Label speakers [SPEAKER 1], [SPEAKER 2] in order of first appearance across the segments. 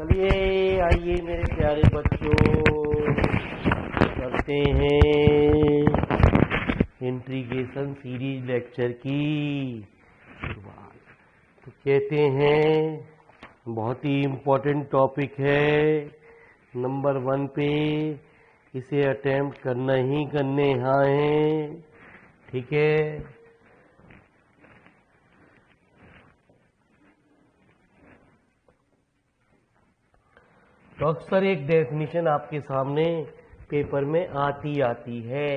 [SPEAKER 1] चलिए आइए मेरे प्यारे बच्चों, करते हैं इंटीग्रेशन सीरीज लेक्चर की शुरुआत। तो कहते हैं बहुत ही इम्पोर्टेंट टॉपिक है, नंबर 1 पे इसे अटेम्प्ट करना ही करने यहाँ है, ठीक है। तो अक्सर एक डेफिनेशन आपके सामने पेपर में आती है।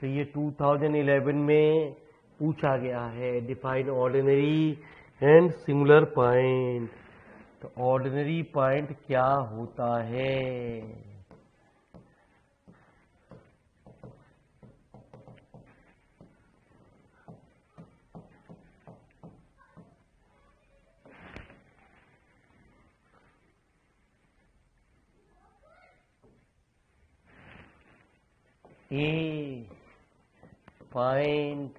[SPEAKER 1] तो ये 2011 में पूछा गया है, define ordinary and singular point. तो ऑर्डिनरी पॉइंट क्या होता है? ए पॉइंट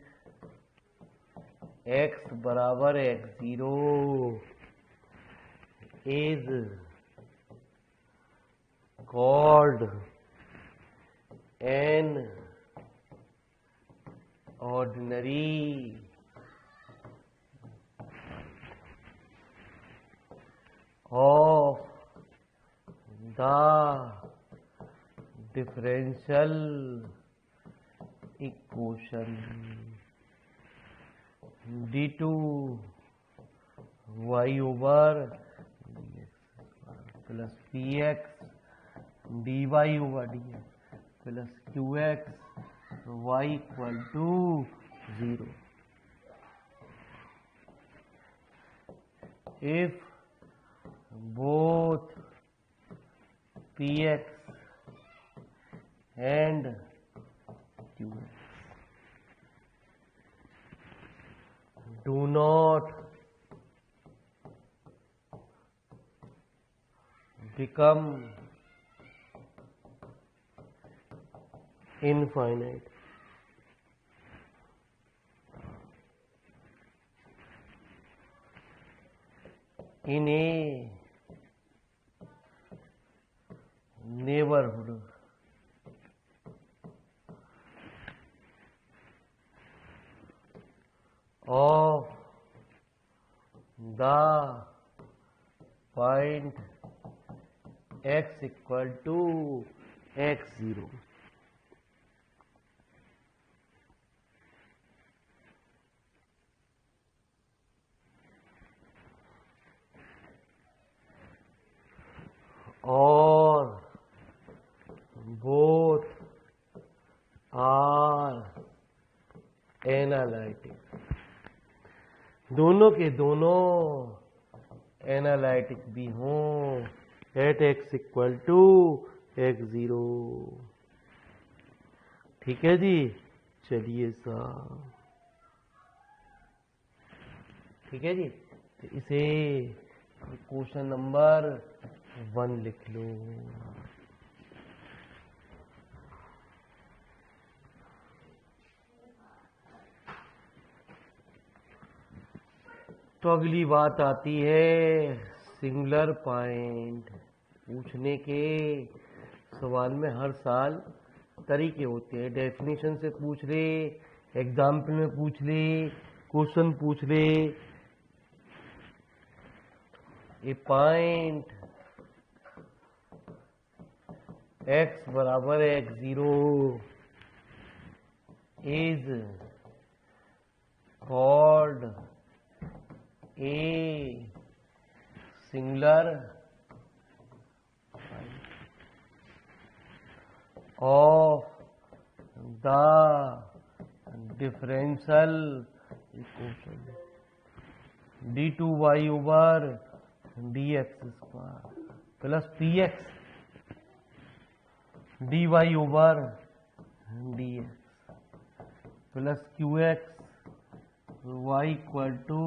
[SPEAKER 1] x बराबर x0 is called an ordinary of the differential equation d2 y over dx plus px dy over dx plus qx y equal to 0 if both px and qx do not become infinite. In a neighborhood of the point x equal to x0 और both are analytic, दोनों के दोनों analytic भी हों eight x equal to x0। ठीक है जी, चलिए साहब, ठीक है जी। तो इसे क्वेश्चन नंबर 1 लिख लो। तो अगली बात आती है सिंगुलर पॉइंट पूछने के। सवाल में हर साल तरीके होते हैं, डेफिनेशन से पूछ ले, एग्जाम्पल में पूछ ले, क्वेश्चन पूछ ले। ए पॉइंट x बराबर x0 is called a singular of the differential equation d2y over dx square plus px dy over dx plus qx y equal to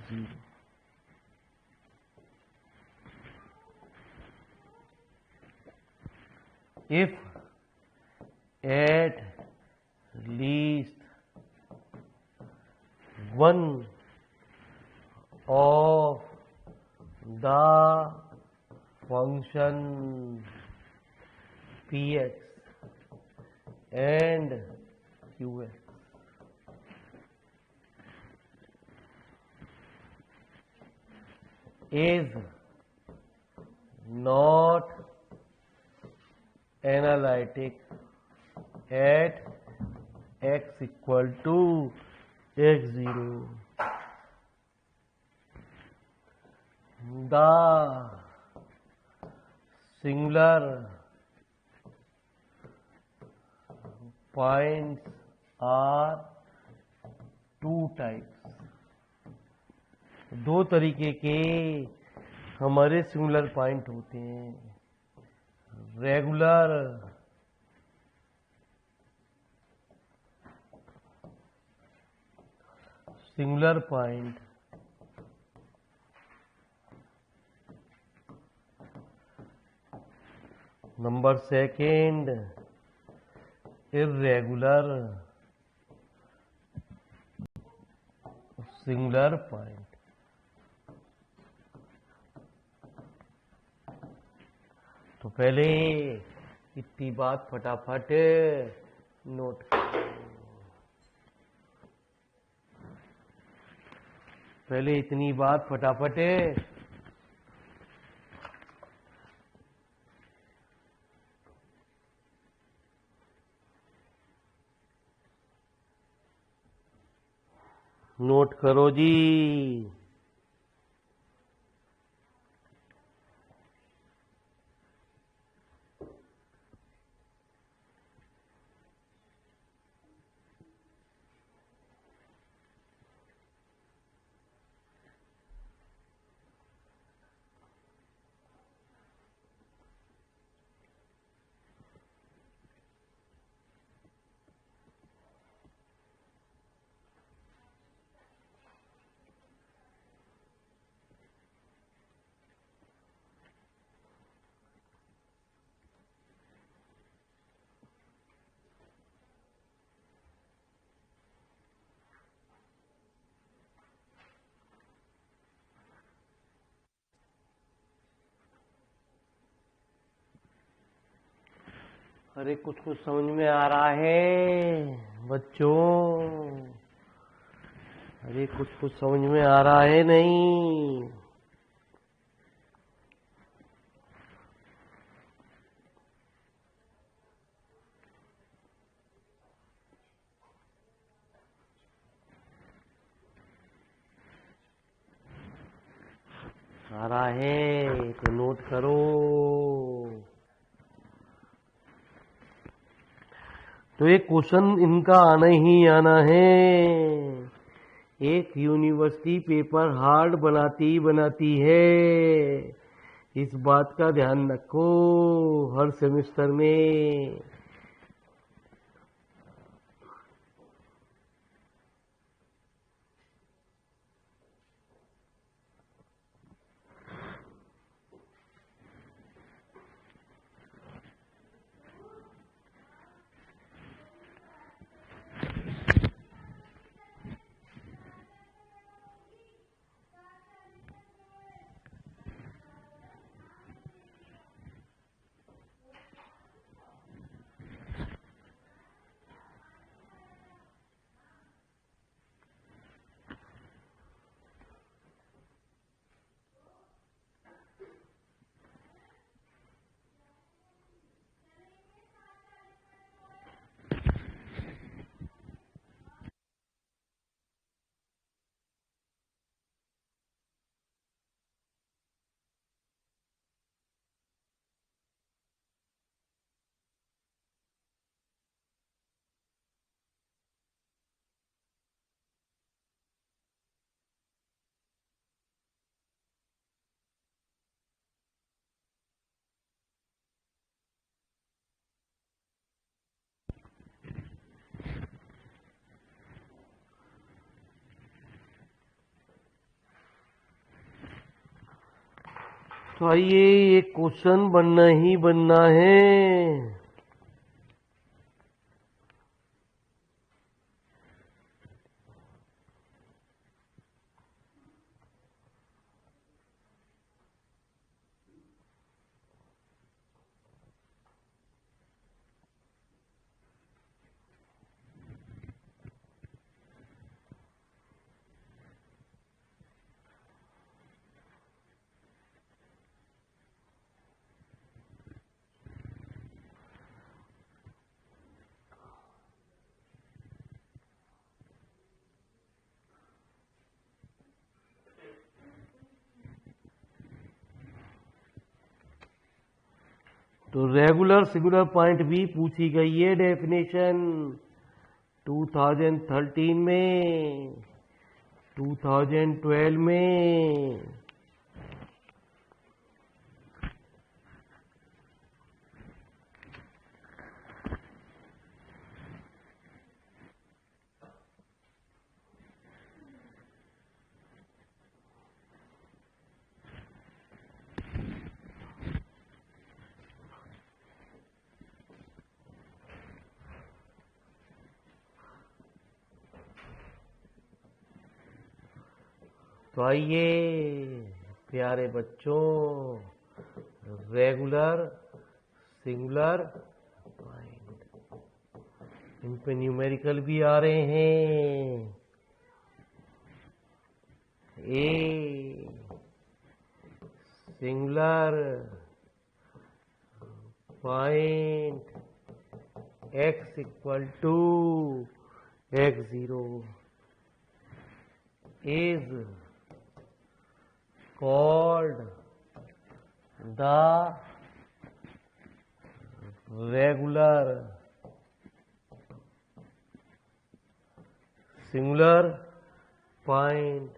[SPEAKER 1] 0। If at least one of the function px and qx is not analytic at x equal to x0. The singular points are two types. दो तरीके के हमारे singular point होते हैं, regular singular point number second irregular singular point. तो पहले इतनी बात फटाफट नोट करो। पहले इतनी बात फटाफट नोट करो जी। अरे कुछ कुछ समझ में आ रहा है बच्चों? अरे कुछ कुछ समझ में आ रहा है नहीं? आ रहा है तो नोट करो। तो एक क्वेश्चन इनका आना ही आना है। एक यूनिवर्सिटी पेपर हार्ड बनाती है, इस बात का ध्यान रखो हर सेमेस्टर में। तो आइए ये क्वेश्चन बनना ही बनना है। तो रेगुलर सिंगुलर पॉइंट भी पूछी गई है डेफिनेशन 2013 में, 2012 में। तो आइए प्यारे बच्चों, रेगुलर सिंगुलर पॉइंट, इन पे न्यूमेरिकल भी आ रहे हैं। A singular point x equal to x0 is called the regular singular point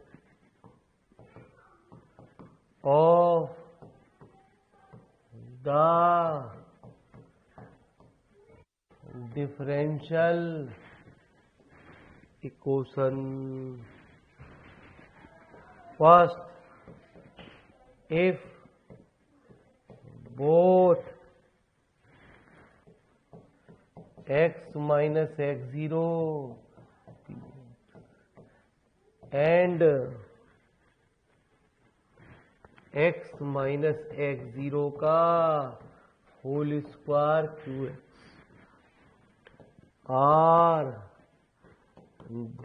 [SPEAKER 1] of the differential equation. First, if both x minus x0 and x minus x0 का whole square qx are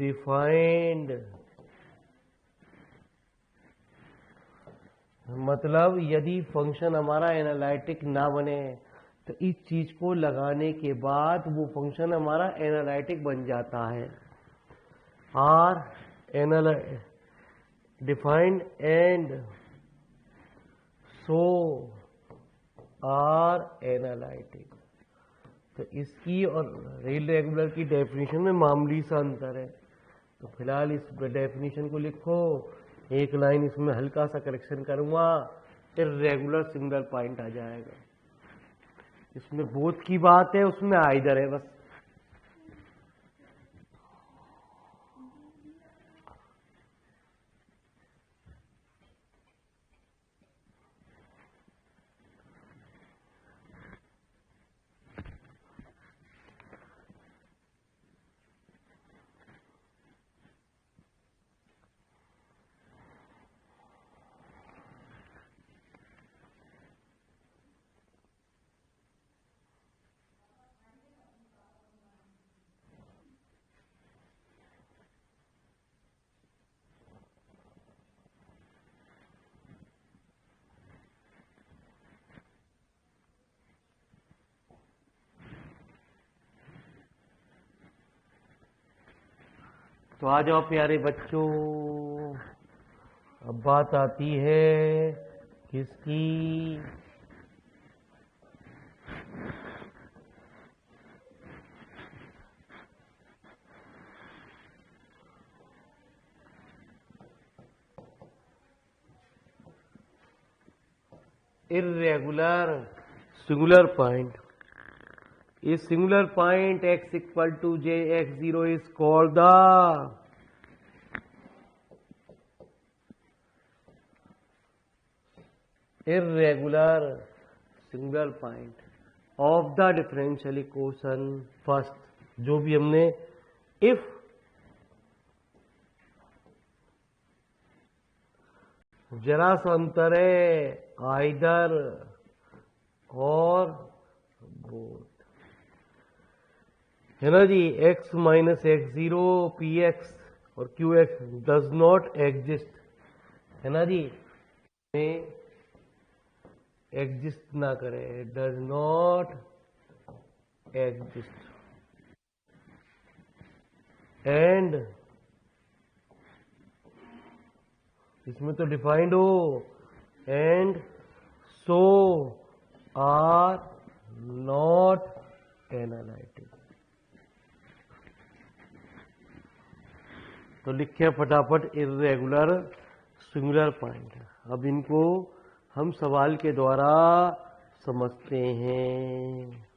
[SPEAKER 1] defined, मतलब यदि function हमारा analytic ना बने तो इस चीज को लगाने के बाद वो फंक्शन हमारा एनालिटिक बन जाता है। Are defined and so are analytic. तो इसकी और रियल रेगुलर की डेफिनेशन में मामूली सा अंतर है। तो फिलहाल इस डेफिनेशन को लिखो, एक लाइन इसमें हल्का सा करेक्शन करूंगा, फिर रेगुलर सिंगुलर पॉइंट आ जाएगा। इसमें बोथ की बात है, उसमें आइदर है बस। तो आ जाओ प्यारे बच्चों, अब बात आती है किसकी? Irregular singular point. A singular point x equal to j x0 is called the irregular singular point of the differential equation। First जो भी हमने if जरा सा अंतर है, आइदर और बोथ, है ना जी। x माइनस x0 px और qx डज नॉट एग्जिस्ट, है ना जी, में एग्जिस्ट ना करे, डज नॉट एग्जिस्ट। एंड इसमें तो डिफाइंड हो, and so are not analytic. तो लिखे फटाफट इर्रेगुलर सिंगुलर पॉइंट। अब इनको हम सवाल के द्वारा समझते हैं।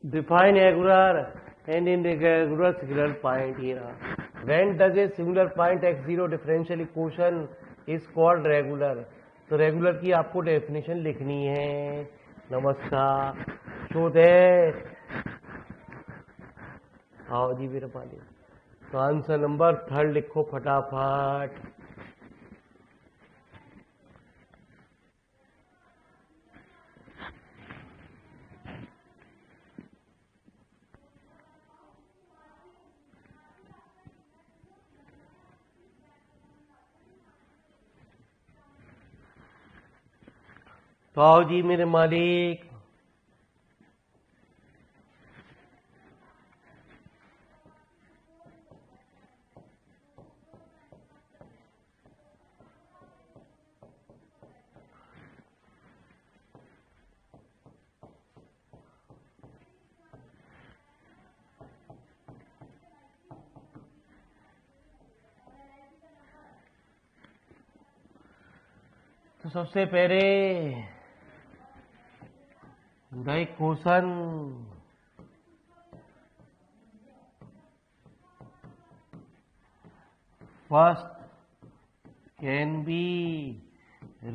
[SPEAKER 1] Define regular and irregular singular point here. When does a singular point x0 differential equation is called regular? तो रेगुलर की आपको डेफिनेशन लिखनी है। नमस्कार। Show that. आओ जी मेरे पाली। तो आंसर नंबर 3 लिखो फटाफट। तो आओ जी मेरे मालिक। तो सबसे पहले the equation first can be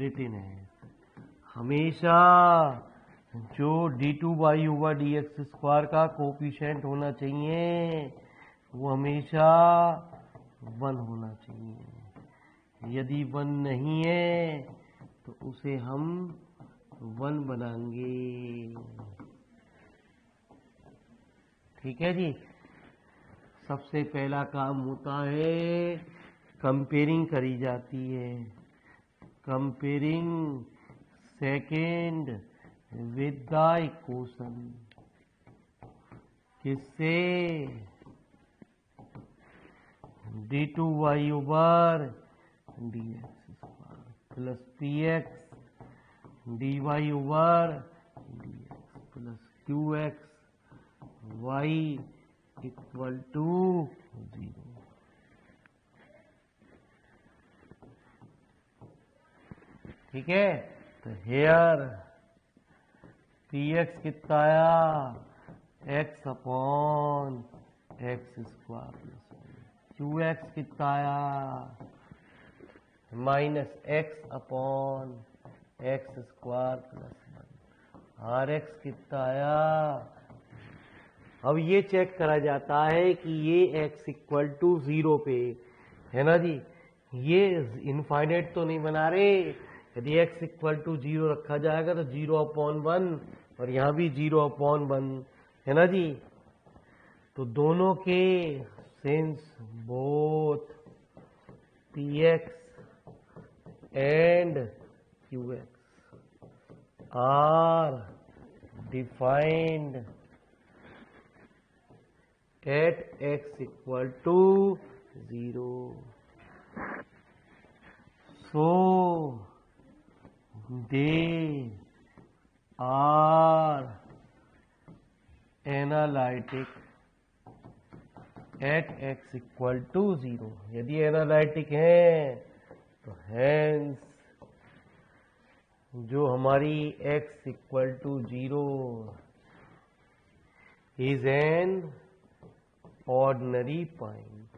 [SPEAKER 1] written as, हमेशा जो d2y/dx² का कोफिशिएंट होना चाहिए वो हमेशा 1 होना चाहिए। यदि 1 नहीं है तो उसे हम 1 बनाएंगे। ठीक है जी। सबसे पहला काम होता है कंपेयरिंग करी जाती है। Comparing second with the equation. किससे? d2y/dx² plus px dy/dx plus qx y equal to 0। ठीक है। तो हेयर px कितना आया? x/x² qx कितना आया? -x/x² rx कितना आया? अब ये चेक करा जाता है कि ये x इक्वल टू 0 पे है ना जी। ये इनफाइनाइट तो नहीं बना रहे। यदि x इक्वल टू 0 रखा जाएगा तो 0/1 और यहाँ भी 0/1 है ना जी। तो दोनों के since both px and qx are defined at x equal to 0, so they are analytic at x equal to 0। यदि एनालिटिक हैं तो hence जो हमारी x equal to 0 is an ordinary point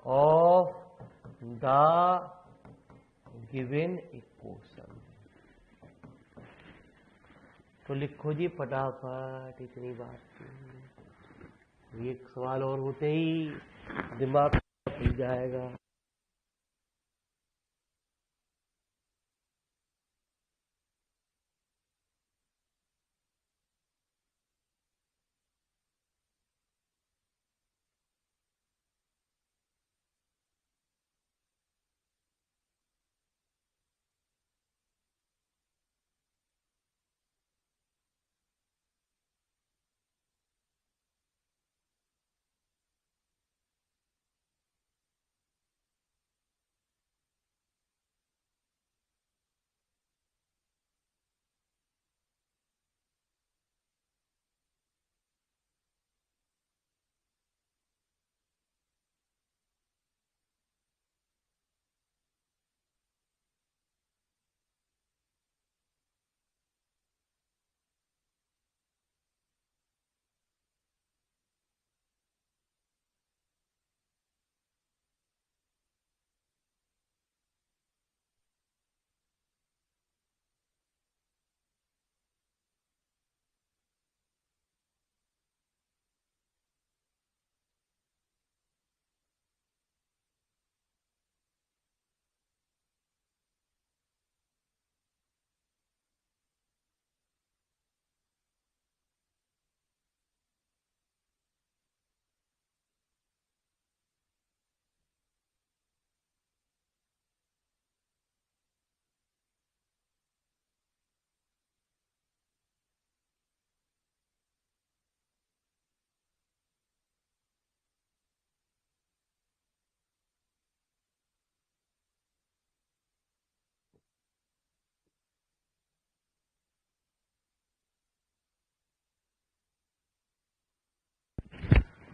[SPEAKER 1] of the given equation. तो लिखो जी फटाफट, इतनी बात। एक सवाल और होते ही दिमाग खुल जाएगा।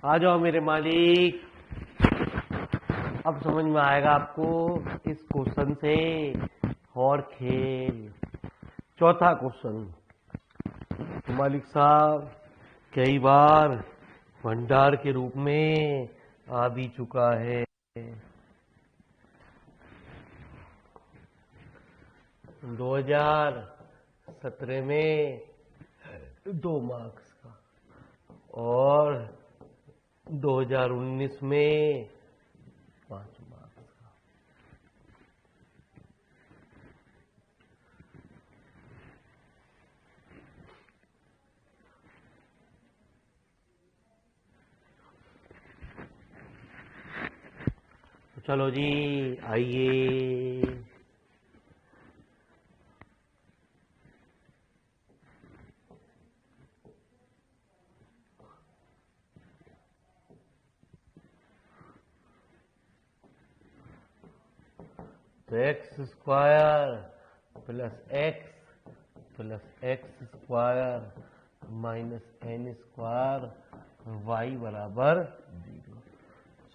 [SPEAKER 1] आ जाओ मेरे मालिक। अब समझ में आएगा आपको इस क्वेश्चन से। और खेल चौथा क्वेश्चन। मालिक साहब कई बार भंडार के रूप में आ भी चुका है। 2017 में 2 मार्क्स का और 2019 में 5 मार्क्स का। तो चलो जी आइए। तो X square plus X square minus N square Y बराबर 0।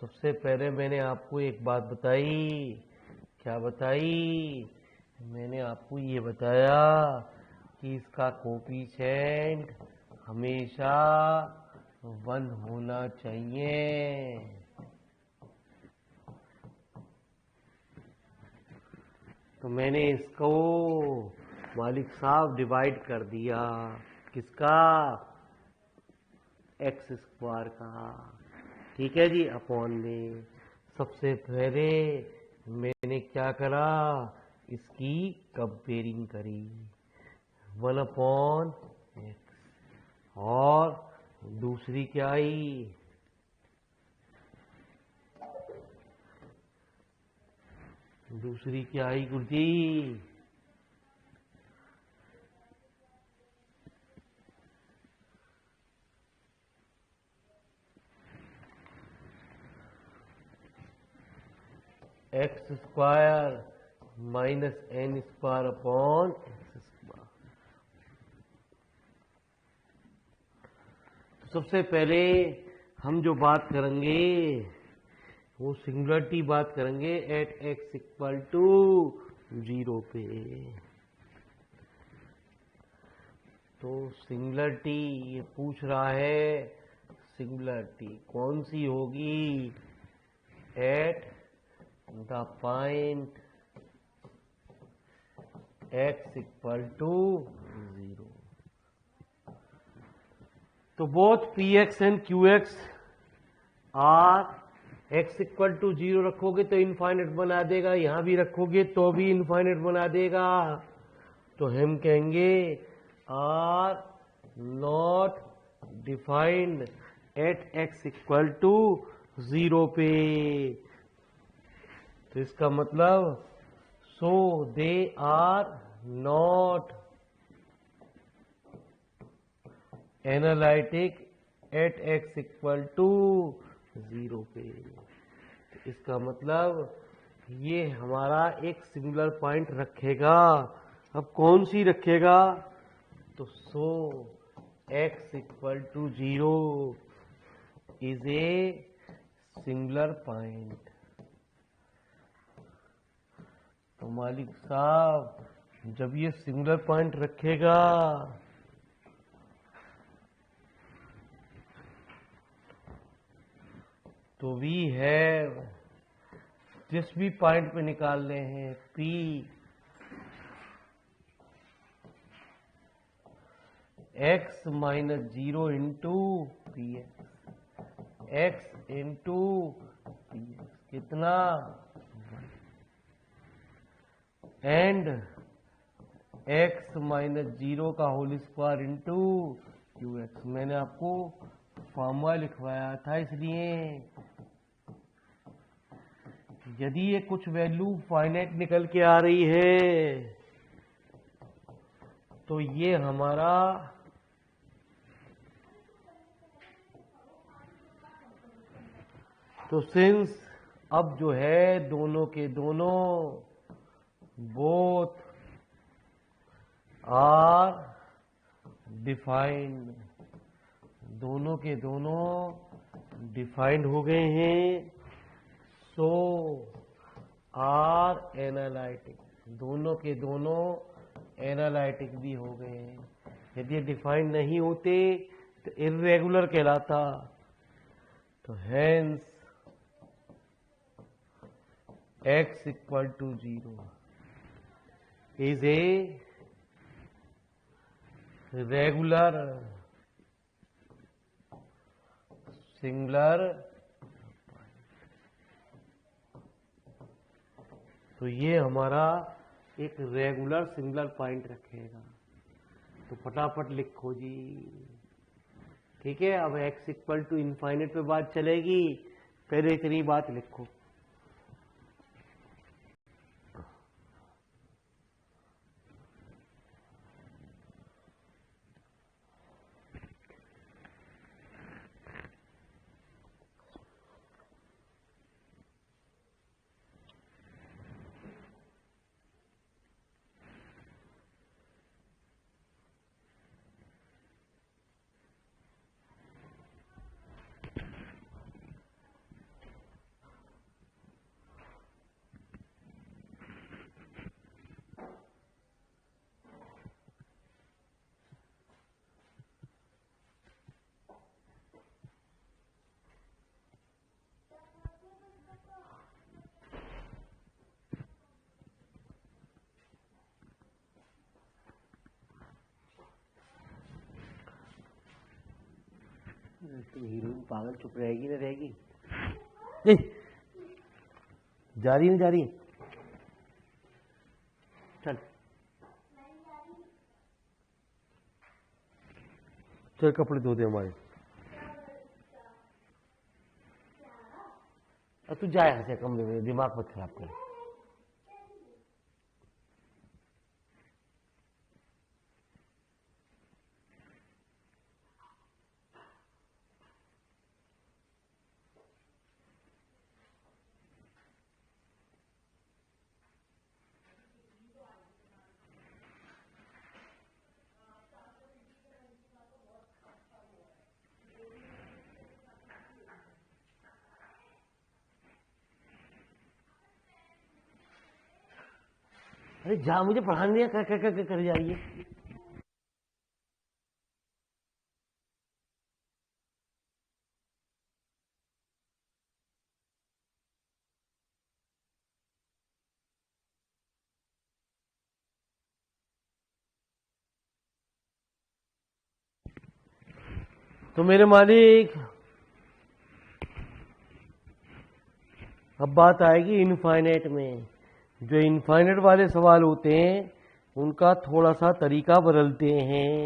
[SPEAKER 1] सबसे पहले मैंने आपको एक बात बताई। क्या बताई? मैंने आपको ये बताया कि इसका कोफिशिएंट हमेशा 1 होना चाहिए। तो मैंने इसको मालिक साहब डिवाइड कर दिया। किसका? एक्स स्क्वायर का। ठीक है जी, अपॉन में। सबसे पहले मैंने क्या करा? इसकी कंपेयरिंग करी। 1/x। और दूसरी क्या आई? दूसरी क्या आई गुरुजी? X square minus N square upon x square. सबसे पहले हम जो बात करेंगे वो सिंगुलरिटी बात करेंगे एट x इक्वल टू 0 पे। तो सिंगुलरिटी ये पूछ रहा है, सिंगुलरिटी कौन सी होगी at the point x equal to 0। तो both px and qx are x equal to 0 रखोगे तो इनफाइनाइट बना देगा, यहां भी रखोगे तो भी इनफाइनाइट बना देगा। तो हम कहेंगे are not defined at x equal to 0 पे। तो इसका मतलब so they are not analytic at x equal to 0 पे। तो इसका मतलब ये हमारा एक सिंगुलर पॉइंट रखेगा। अब कौन सी रखेगा? तो so x equal to 0 is a singular point. तो मालिक साहब जब ये सिंगुलर पॉइंट रखेगा तो वी हैव, जिस भी पॉइंट पे निकाल रहे हैं P x minus 0 into P X into P कितना एंड x माइनस 0 का whole square into Q X. मैंने आपको फॉर्मूला लिखवाया था, इसलिए यदि ये कुछ वैल्यू फाइनाइट निकल के आ रही है तो ये हमारा तो सिंस अब जो है दोनों के दोनों बोथ आर डिफाइंड, दोनों के दोनों डिफाइंड हो गए हैं। सो आर एनालिटिक, दोनों के दोनों एनालिटिक भी हो गए हैं। यदि डिफाइंड नहीं होते तो इर्रेगुलर कहलाता। तो hence x equal to 0 is a regular singular. तो ये हमारा एक रेगुलर सिंगुलर पॉइंट रखेगा। तो फटाफट लिखो जी, ठीक है। अब x इक्वल टू इनफाइनाइट पे बात चलेगी, पहले इतनी बात लिखो। तुम हीरोइन पागल चुप रहेगी ना रहेगी? जा रही नहीं जा रही? चल चल कपड़े धो दे हमारे। अब तू जा यहाँ से कमरे में, दिमाग मत खराब कर। अरे जा, मुझे पढ़ाने दिया, कर जाइए। तो मेरे मालिक, अब बात आएगी इनफाइनाइट में। जो इनफाइनाइट वाले सवाल होते हैं उनका थोड़ा सा तरीका बदलते हैं।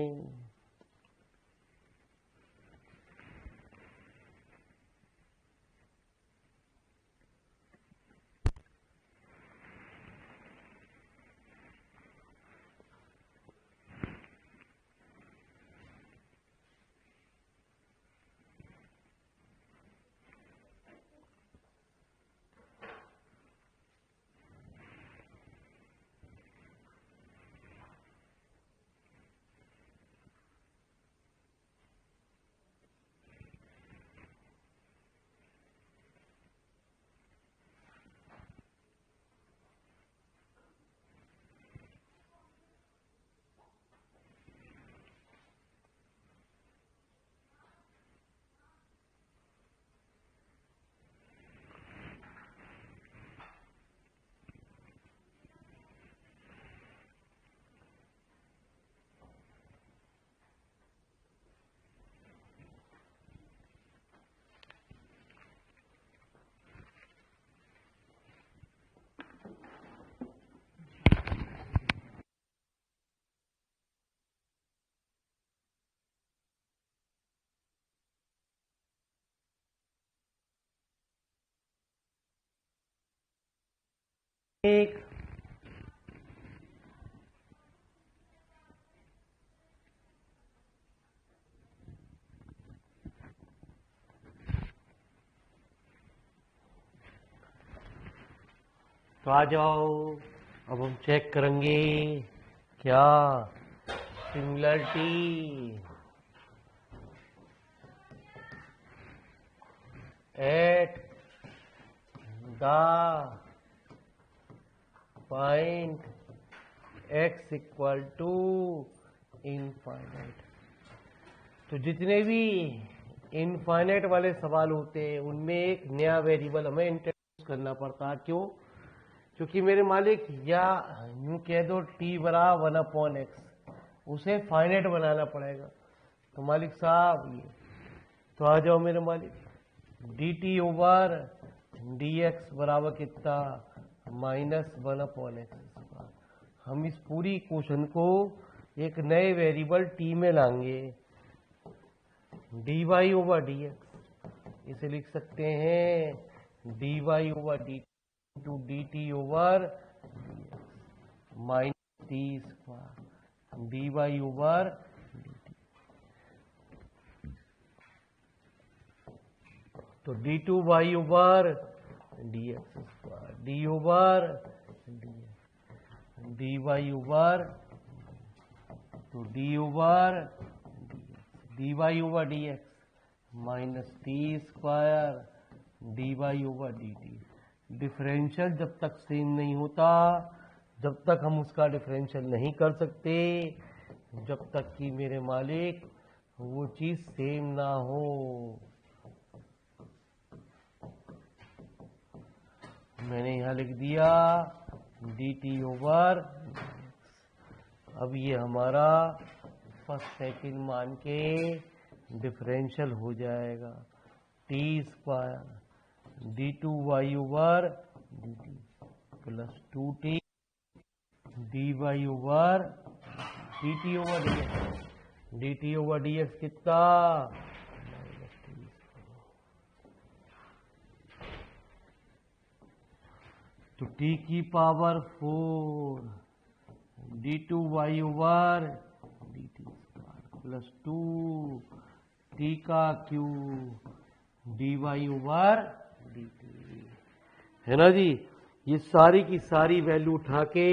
[SPEAKER 1] एक तो आ जाओ, अब हम चेक करेंगे क्या similarity at the point x equal to infinite. तो जितने भी इनफाइनाइट वाले सवाल होते हैं उनमें एक नया वेरिएबल हमें इंट्रोड्यूस करना पड़ता है। क्यों? क्योंकि मेरे मालिक, या यूं कह दो t बराबर 1/x, उसे फाइनाइट बनाना पड़ेगा। तो मालिक साहब ये, तो आ जाओ मेरे मालिक, dt ओवर dx बराबर कितना, -1/x। हम इस पूरी क्वेश्चन को एक नए वेरिएबल t में लाएंगे, dy ओवर dx। इसे लिख सकते हैं dy over dt to dt over -t² dy over dt। तो d2y over dx², d over dx, dy over, तो d over dy over dx -t² dy over dt। Differential जब तक same नहीं होता, जब तक हम उसका डिफरेंशियल नहीं कर सकते, जब तक कि मेरे मालिक वो चीज सेम ना हो। मैंने यहां लिख दिया dt ओवर। अब ये हमारा फर्स्ट सेकंड मान के डिफरेंशियल हो जाएगा, t² d2y over dt plus 2t dy over dt over dx, dt over dx कितना, तो t की power 4 d2y over dt plus 2 t का क्यूब dy ओवर dt, है ना जी। ये सारी की सारी वैल्यू उठा के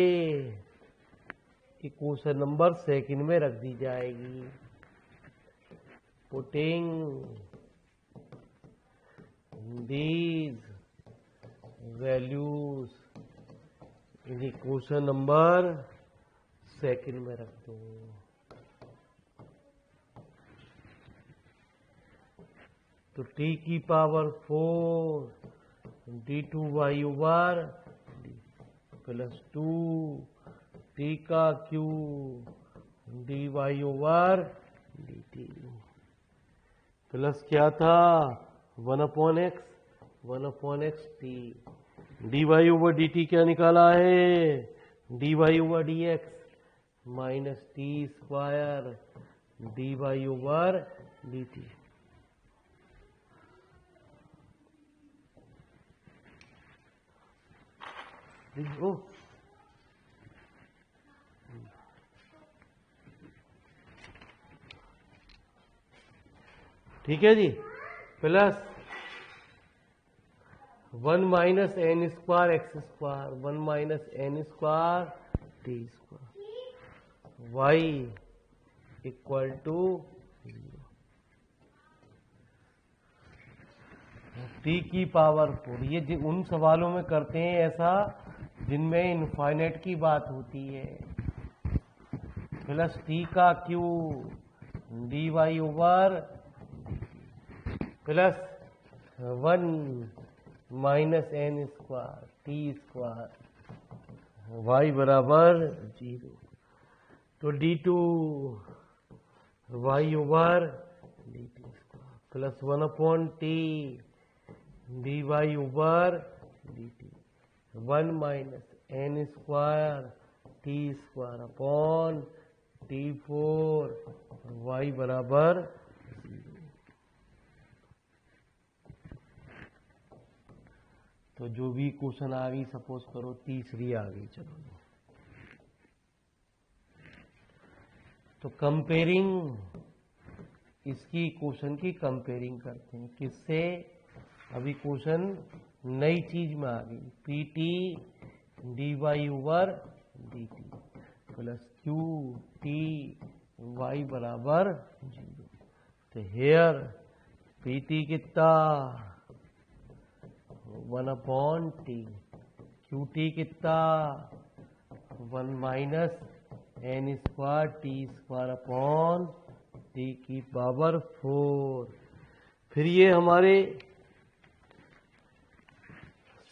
[SPEAKER 1] क्वेश्चन नंबर सेकंड में रख दी जाएगी। पुटिंग these values इन्हीं क्वेश्चन नंबर सेकंड में रख दो। तो t की power 4 d2y over plus 2 t का cube dy over dt plus क्या था 1/x t dy over dt क्या निकाला है dy over dx minus t square dy over dt। ठीक है जी, plus 1 minus N square x square 1 minus N square T square y equal to 0 t की power 4। ये उन सवालों में करते हैं ऐसा जिनमें इनफाइनाइट की बात होती है। प्लस टी का Q D Y over plus 1 minus N square T square Y बराबर 0। तो d2 Y over dt square plus 1/t dy over dt 1 minus N square T square upon t4 Y बराबर 0। तो जो भी question आ गई suppose करो तीसरी आ गई, चलो तो कंपेयरिंग इसकी क्वेश्चन की कंपेयरिंग करते हैं किससे। अभी क्वेश्चन नई चीज में आ गई P T D Y over D T plus Q T Y बराबर 0। तो हेयर पी टी कितना 1/t क्यू टी कितना 1 minus N square T square upon T की पावर 4। फिर ये हमारे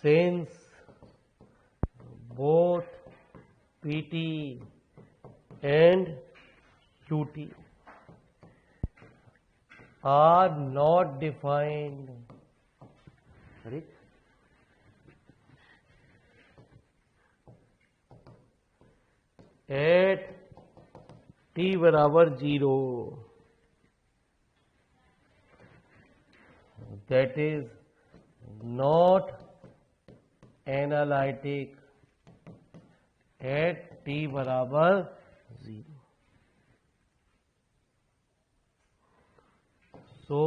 [SPEAKER 1] sense both P T and Q T are not defined at t बराबर 0 that is not analytic at t बराबर 0। so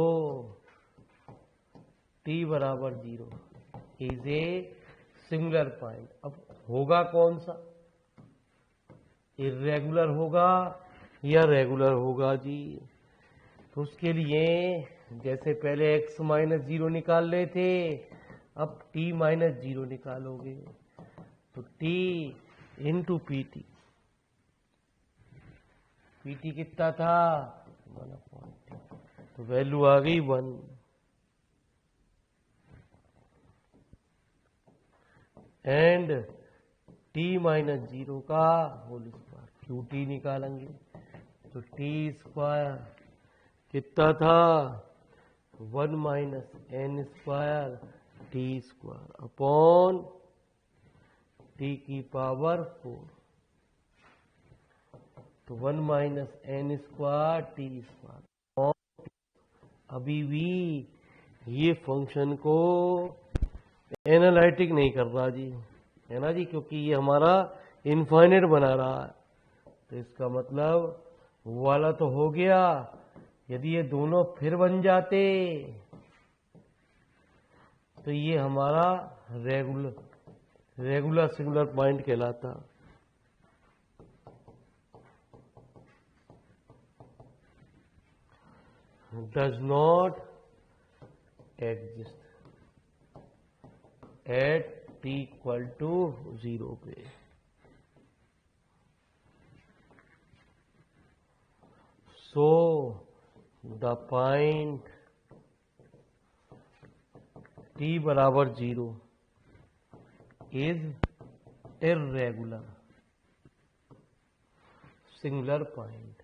[SPEAKER 1] t बराबर 0 is a singular point। अब होगा कौन सा, इर्रेगुलर होगा या रेगुलर होगा जी। तो उसके लिए जैसे पहले x माइनस 0 निकाल रहे थे अब t माइनस 0 निकालोगे तो t इंटू पी टी कितना था 1/t तो वैल्यू आ गई 1। एंड t माइनस 0 का होल स्क्वायर क्यू टी निकालेंगे तो टी स्क्वायर कितना था 1 minus N square T square upon T की पावर 4। तो 1 minus N square T square. अभी भी ये फंक्शन को एनालिटिक नहीं कर रहा जी, है ना जी, क्योंकि ये हमारा इनफाइनाइट बना रहा है। तो इसका मतलब वो वाला तो हो गया। यदि ये दोनों फिर बन जाते तो ये हमारा रेगुलर सिंगुलर पॉइंट कहलाता। Does not exist at t equal to 0 पे। सो द पॉइंट t बराबर 0 is irregular singular point.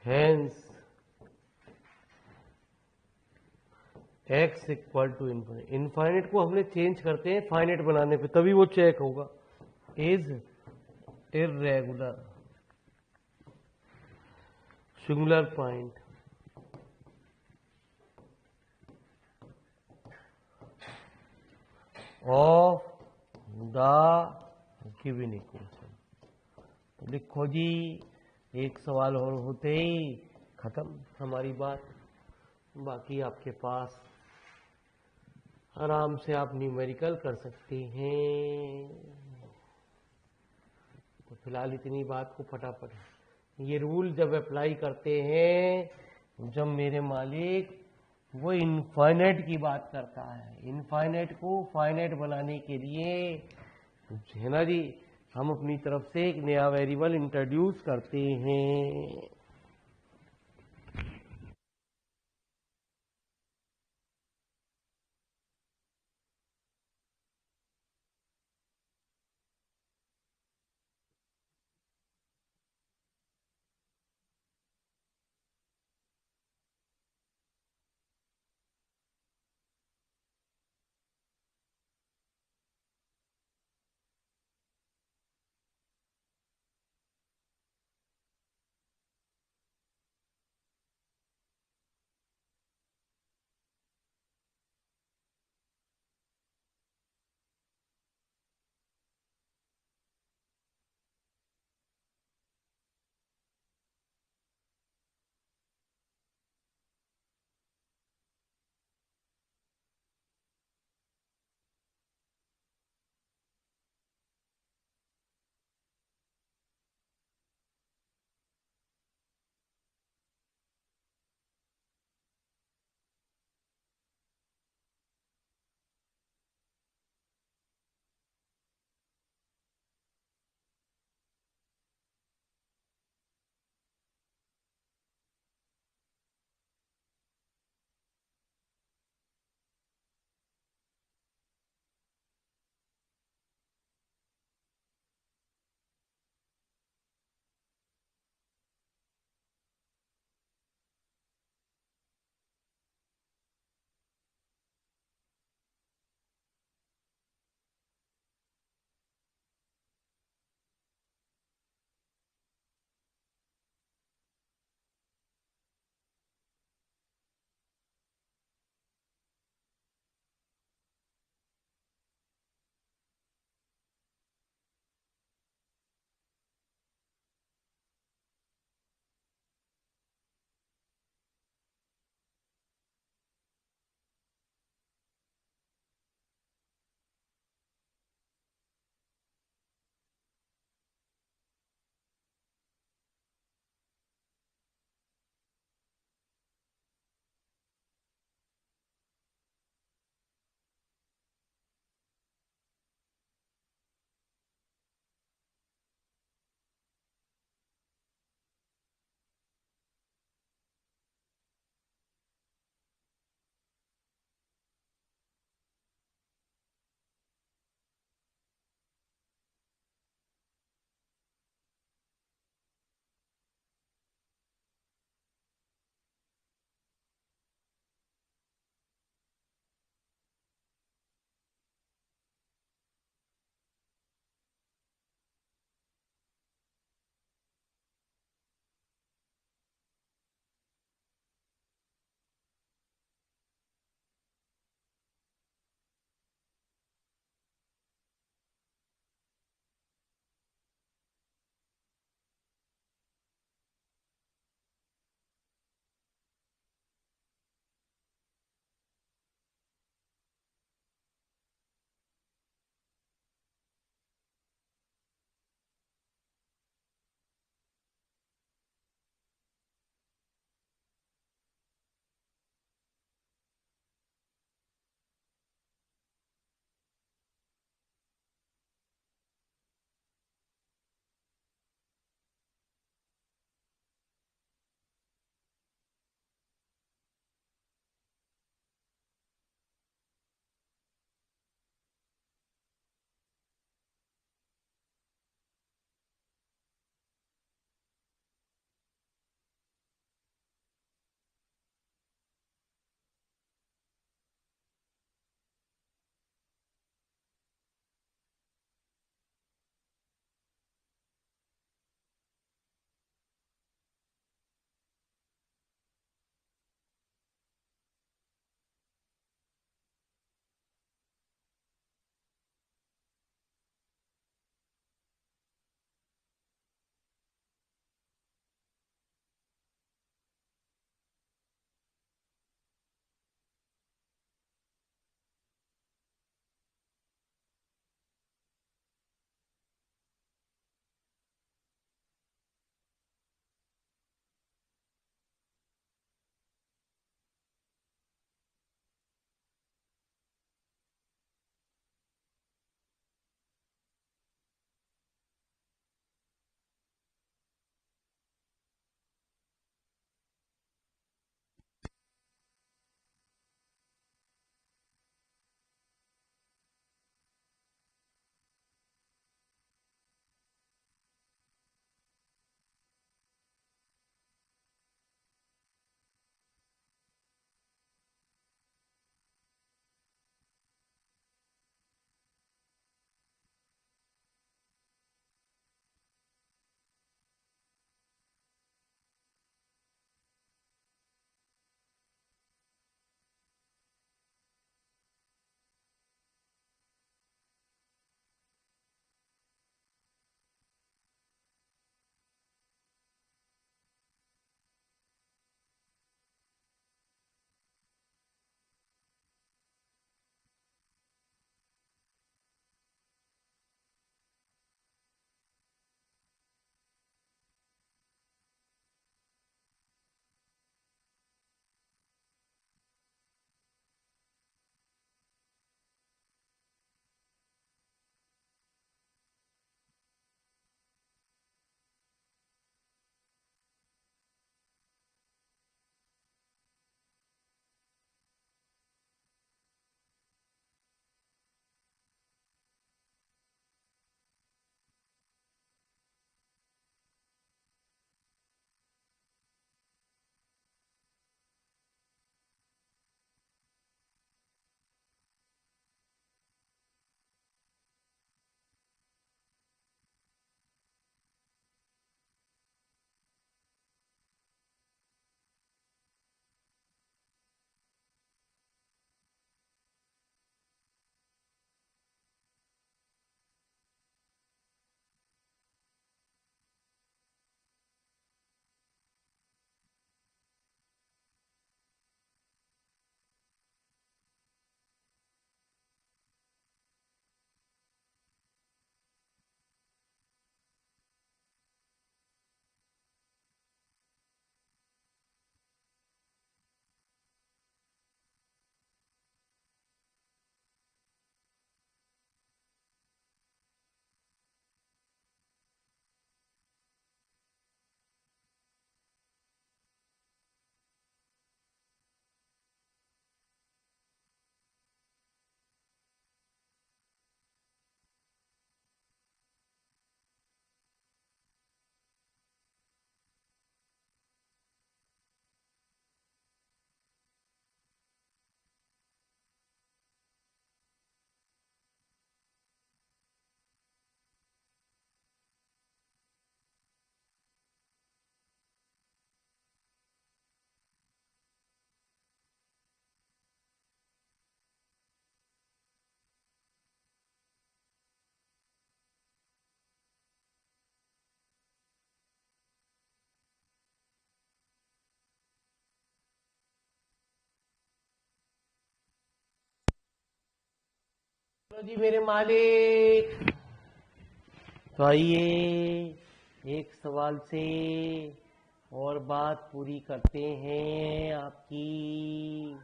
[SPEAKER 1] Hence x equal to infinite. Infinite को हमने चेंज करते हैं फाइनाइट बनाने पे, तभी वो चेक होगा। Is irregular singular point of the given equation. तो लिखो जी, एक सवाल और होते ही खत्म हमारी बात। बाकी आपके पास आराम से आप न्यूमेरिकल कर सकते हैं। तो फिलहाल इतनी बात को फटाफट, ये रूल जब अप्लाई करते हैं, जब मेरे मालिक वो इनफाइनाइट की बात करता है, इनफाइनाइट को फाइनाइट बनाने के लिए, है ना जी, हम अपनी तरफ से एक नया वेरिएबल इंट्रोड्यूस करते हैं। चलो जी मेरे मालिक, तो आइए एक सवाल से और बात पूरी करते हैं आपकी।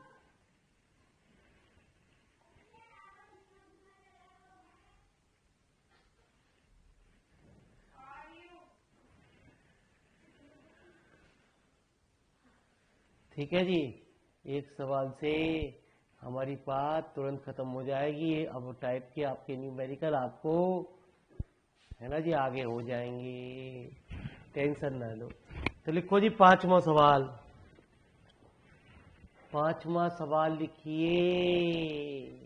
[SPEAKER 1] ठीक है जी, एक सवाल से हमारी बात तुरंत खत्म हो जाएगी। अब टाइप के आपके न्यूमेरिकल आपको है ना जी आगे हो जाएंगे, टेंशन ना लो। तो लिखो जी पांचवा सवाल, पांचवा सवाल लिखिए।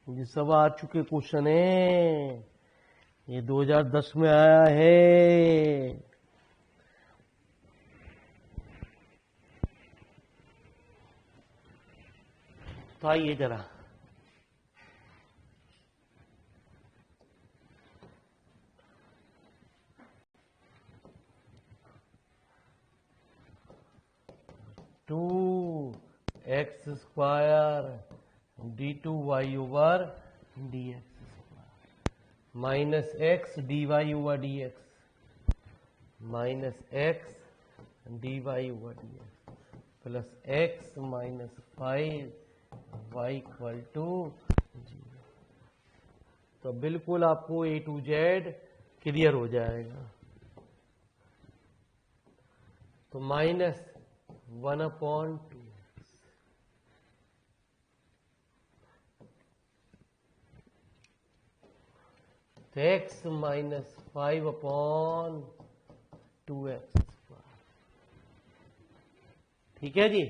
[SPEAKER 1] ये सब आ चुके क्वेश्चन है, ये 2010 में आया है। तो आइए जरा, two X square D two Y over D X minus X D Y over D X minus X D Y over D X plus X minus 5 Y equal to 0। तो बिल्कुल आपको ए टू जेड क्लियर हो जाएगा। तो minus 1/2 तो x minus 5/2x square. ठीक है जी,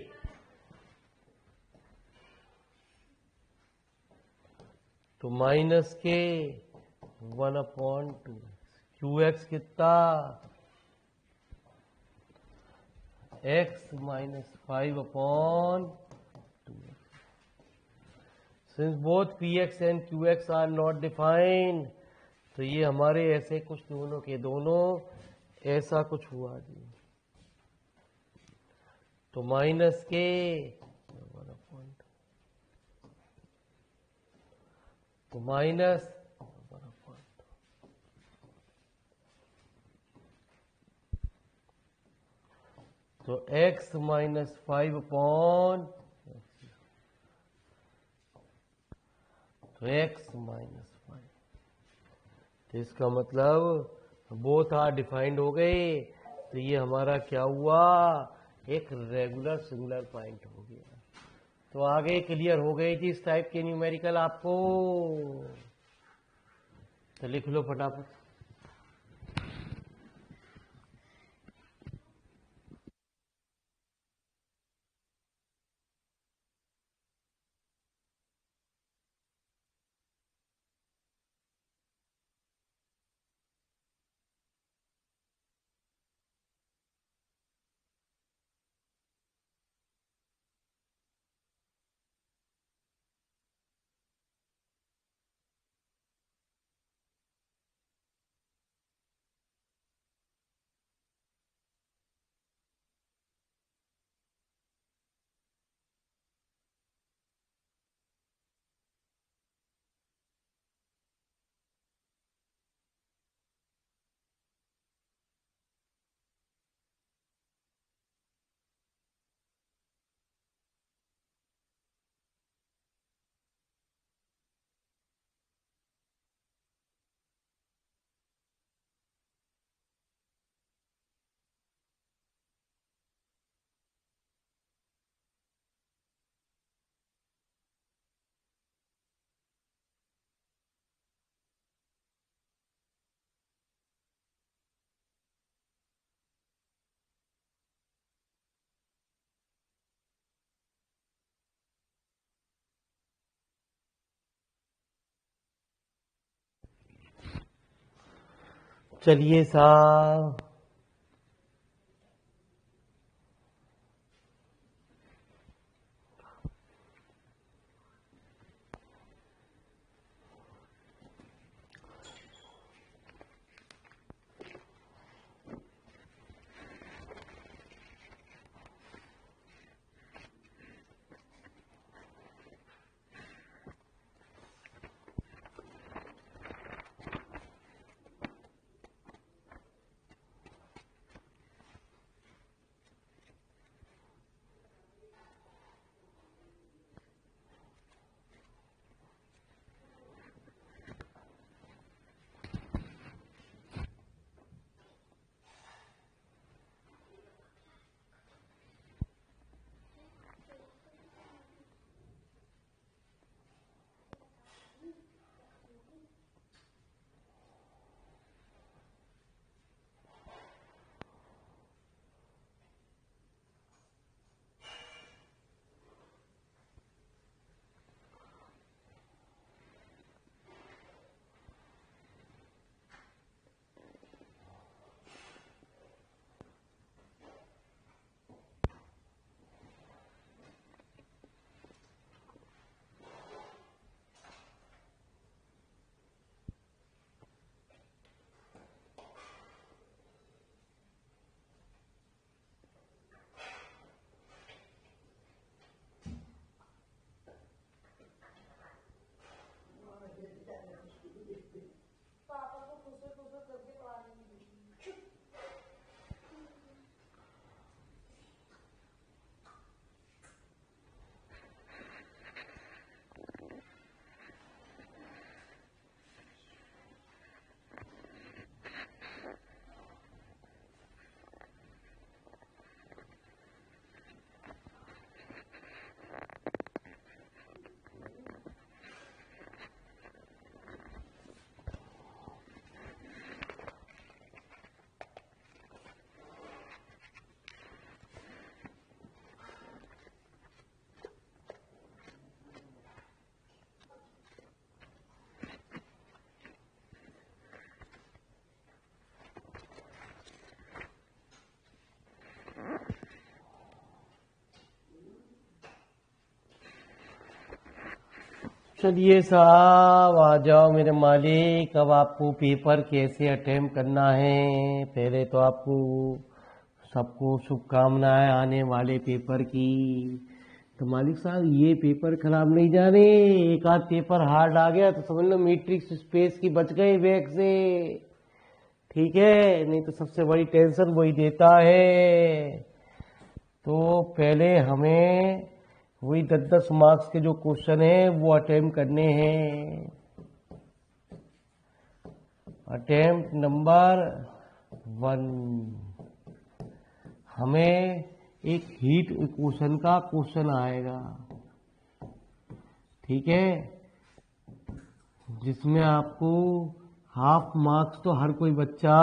[SPEAKER 1] तो माइनस के 1/2 क्यू एक्स कितना, x minus 5/2x। Since both px and qx are not defined, तो ये हमारे ऐसे कुछ दोनों के दोनों ऐसा कुछ हुआ जी। तो माइनस के 1/2 तो माइनस 1/2 तो x माइनस 5/, तो x माइनस 5। तो इसका मतलब बोथ आर डिफाइंड हो गए। तो ये हमारा क्या हुआ, एक रेगुलर सिंगुलर पॉइंट हो गया। तो आगे क्लियर हो गई थी इस टाइप के न्यूमेरिकल आपको। तो लिख लो फटाफट। चलिए साहब, चलिए साहब, आ जाओ मेरे मालिक। अब आपको पेपर कैसे अटेम्प्ट करना है, पहले तो आपको सबको शुभकामनाएं आने वाले पेपर की। तो मालिक साहब, ये पेपर खराब नहीं जा रहे, एक आध पेपर हार्ड आ गया तो समझ लो मैट्रिक्स स्पेस की बच गए बैग से। ठीक है, नहीं तो सबसे बड़ी टेंशन वही देता है। तो पहले हमें वही 10-10 मार्क्स के जो क्वेश्चन है वो अटेम्प्ट करने हैं। अटेम्प्ट नंबर 1, हमें एक हीट इक्वेशन का क्वेश्चन आएगा। ठीक है, जिसमें आपको हाफ मार्क्स तो हर कोई बच्चा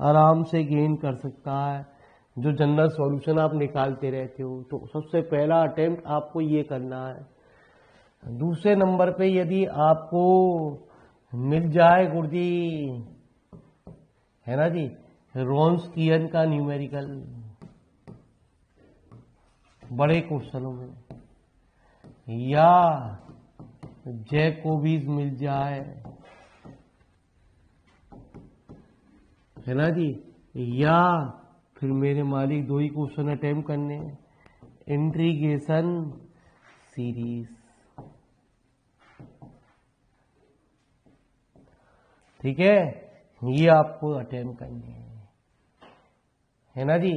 [SPEAKER 1] आराम से गेन कर सकता है, जो जनरल सॉल्यूशन आप निकालते रहते हो। तो सबसे पहला अटेम्प्ट आपको ये करना है। दूसरे नंबर पे यदि आपको मिल जाए गुरुजी, है ना जी, रॉन्सकियन का न्यूमेरिकल बड़े क्वेश्चनों में, या जैकोबीज मिल जाए, है ना जी, या फिर मेरे मालिक 2 ही क्वेश्चन अटेम्प्ट करने, इंटीग्रेशन सीरीज। ठीक है, ये आपको अटेम्प्ट करने है ना जी।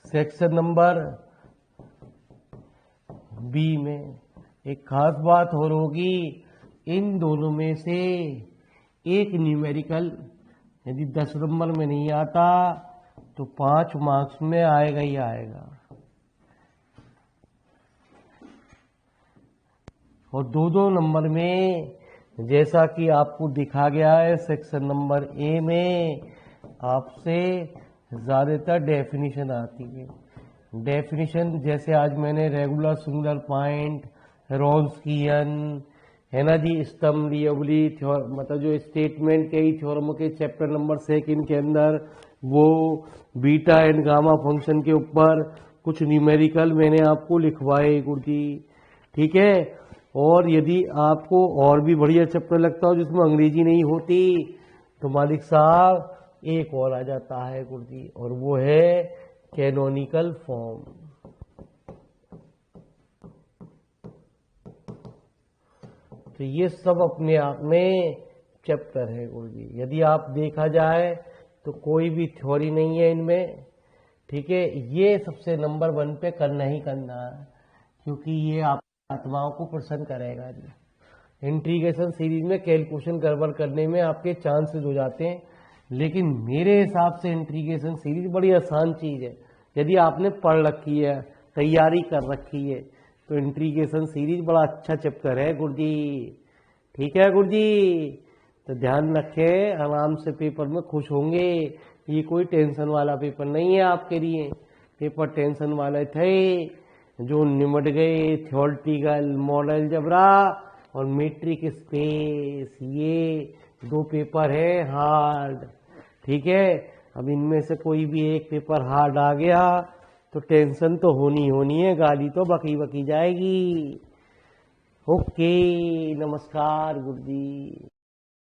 [SPEAKER 1] सेक्शन नंबर बी में एक खास बात और होगी, इन दोनों में से एक न्यूमेरिकल यदि 10 नंबर में नहीं आता तो 5 मार्क्स में आएगा ही आएगा। और 2-2 नंबर में, जैसा कि आपको दिखा गया है सेक्शन नंबर ए में, आपसे ज्यादातर डेफिनेशन आती है। डेफिनेशन जैसे आज मैंने रेगुलर सिंगुलर पॉइंट, रॉन्सकियन, है ना जी, स्तंभ लियोबली, मतलब जो स्टेटमेंट के ही थ्योरम के चैप्टर नंबर 2 के अंदर वो बीटा एंड गामा फंक्शन के ऊपर कुछ न्यूमेरिकल मैंने आपको लिखवाए गुरुजी। ठीक है, और यदि आपको और भी बढ़िया चैप्टर लगता हो जिसमें अंग्रेजी नहीं होती, तो मालिक साहब एक और आ जाता है गुरुजी, और वो है कैनोनिकल फॉर्म। तो ये सब अपने आप में चैप्टर है गुरुजी। यदि आप देखा जाए तो कोई भी थ्योरी नहीं है इनमें। ठीक है, ये सबसे नंबर 1 पे करना ही करना है, क्योंकि ये आप आत्माओं को प्रसन्न करेगा जी। इंटीग्रेशन सीरीज में कैलकुलेशन गड़बड़ करने में आपके चांसेस हो जाते हैं, लेकिन मेरे हिसाब से इंटीग्रेशन सीरीज बड़ी आसान चीज है। यदि आपने पढ़ रखी है, तैयारी कर रखी है, तो इंटीग्रेशन सीरीज बड़ा अच्छा चैप्टर है गुरुजी। ठीक है गुरुजी, तो ध्यान रखें, आराम से पेपर में खुश होंगे। ये कोई टेंशन वाला पेपर नहीं है आपके लिए। पेपर टेंशन वाले थे जो निमट गए, थ्योरेटिकल, मॉडल जबरा और मैट्रिक स्पेस, ये 2 पेपर है हार्ड। ठीक है, अब इनमें से कोई भी एक पेपर हार्ड आ गया तो टेंशन तो होनी है, गाली तो बकी बकी जाएगी। ओके, नमस्कार गुरुजी।